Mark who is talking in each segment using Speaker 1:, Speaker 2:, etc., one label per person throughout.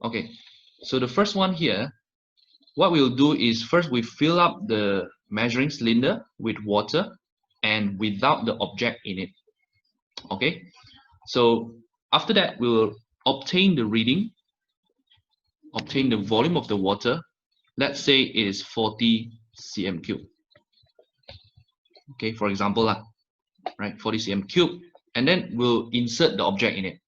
Speaker 1: Okay, so the first one here, what we'll do is first we fill up the measuring cylinder with water and without the object in it. Okay, so after that we will obtain the reading, obtain the volume of the water. Let's say it is 40 cm cube. Okay, for example, right, 40 cm cube, and then we'll insert the object in it.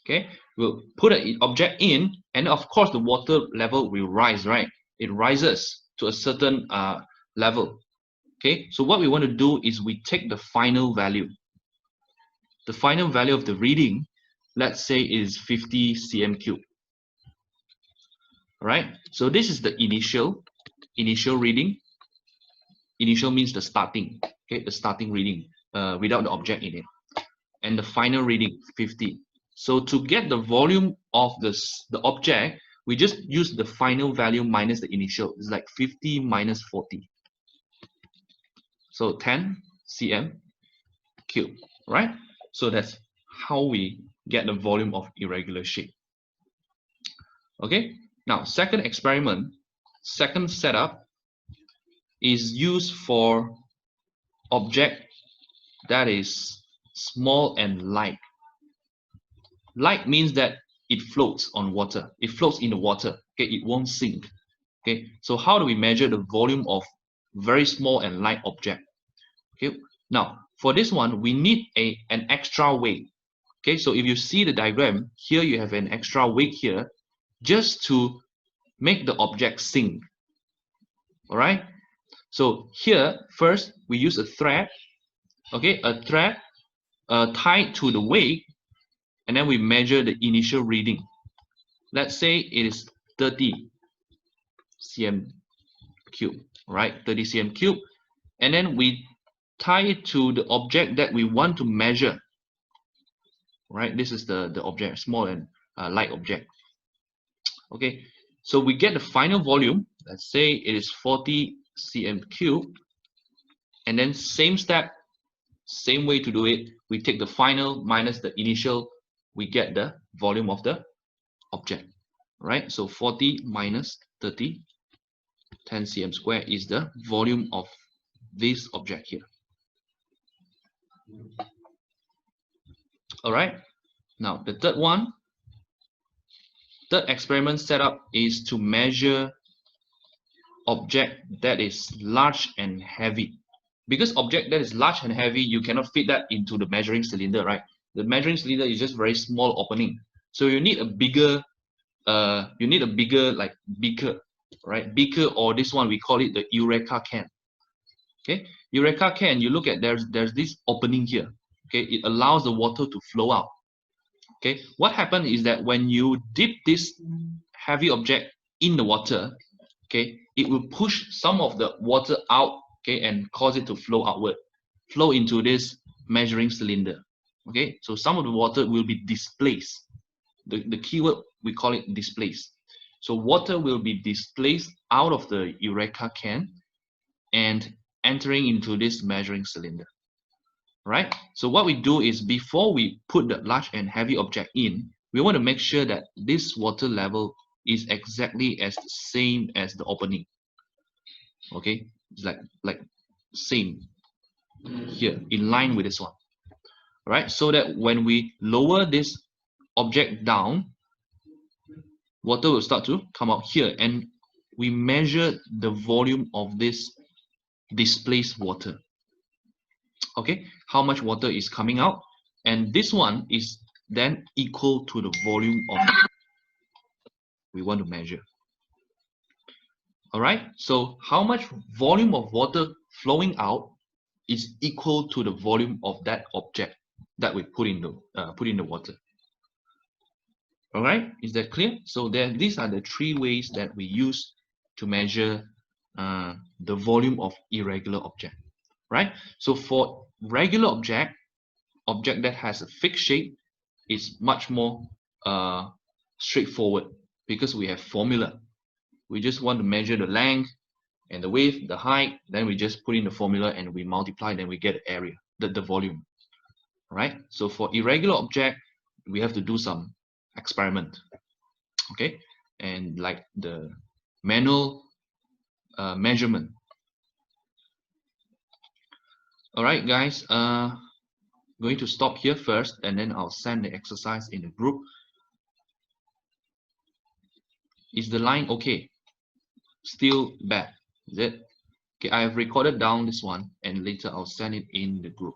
Speaker 1: Okay, we'll put an object in, and of course the water level will rise, right? It rises to a certain level. Okay, so what we want to do is we take the final value. The final value of the reading, let's say, is 50 cm cube. All right, so this is the initial reading. Initial means the starting, okay, the starting reading without the object in it, and the final reading 50. So to get the volume of the object, we just use the final value minus the initial. It's like 50 minus 40. So 10 cm cube, right? So that's how we get the volume of irregular shape. Okay, now second experiment, second setup is used for object that is small and light. Light means that it floats on water. It floats in the water. Okay, it won't sink. Okay, so how do we measure the volume of very small and light object? Okay, now for this one we need an extra weight. Okay, so if you see the diagram here, you have an extra weight here just to make the object sink. All right, so here first we use a thread. Okay, a thread tied to the weight, and then we measure the initial reading. Let's say it is 30 cm cube, right? 30 cm cube, and then we tie it to the object that we want to measure. Right? This is the object, small and light object. Okay, so we get the final volume. Let's say it is 40 cm cube, and then same step, same way to do it. We take the final minus the initial, we get the volume of the object, right? So 40 minus 30, 10 cm square is the volume of this object here. All right, now the third experiment setup is to measure object that is large and heavy. Because object that is large and heavy, you cannot fit that into the measuring cylinder, right? The measuring cylinder is just very small opening, so you need a bigger like beaker, right? Beaker, or this one we call it the eureka can. Okay, eureka can, you look at, there's this opening here. Okay, it allows the water to flow out. Okay, what happens is that when you dip this heavy object in the water, okay, it will push some of the water out, okay, and cause it to flow outward, flow into this measuring cylinder. Okay, so some of the water will be displaced. The keyword, we call it displaced. So water will be displaced out of the eureka can and entering into this measuring cylinder. Right? So what we do is, before we put the large and heavy object in, we want to make sure that this water level is exactly as the same as the opening. Okay, it's like same here, in line with this one. Right? So that when we lower this object down, water will start to come out here, and we measure the volume of this displaced water. Okay, how much water is coming out, and this one is then equal to the volume of we want to measure. All right, so how much volume of water flowing out is equal to the volume of that object that we put in the water. All right, is that clear? So these are the three ways that we use to measure the volume of irregular object. Right, so for regular object that has a fixed shape, is much more straightforward, because we have formula. We just want to measure the length and the width, the height, then we just put in the formula and we multiply, then we get the area, the volume. Right, so for irregular object, we have to do some experiment. Okay, and like the manual measurement. All right, guys, going to stop here first, and then I'll send the exercise in the group. Is the line okay? Still bad? Is it? Okay, I have recorded down this one, and later I'll send it in the group.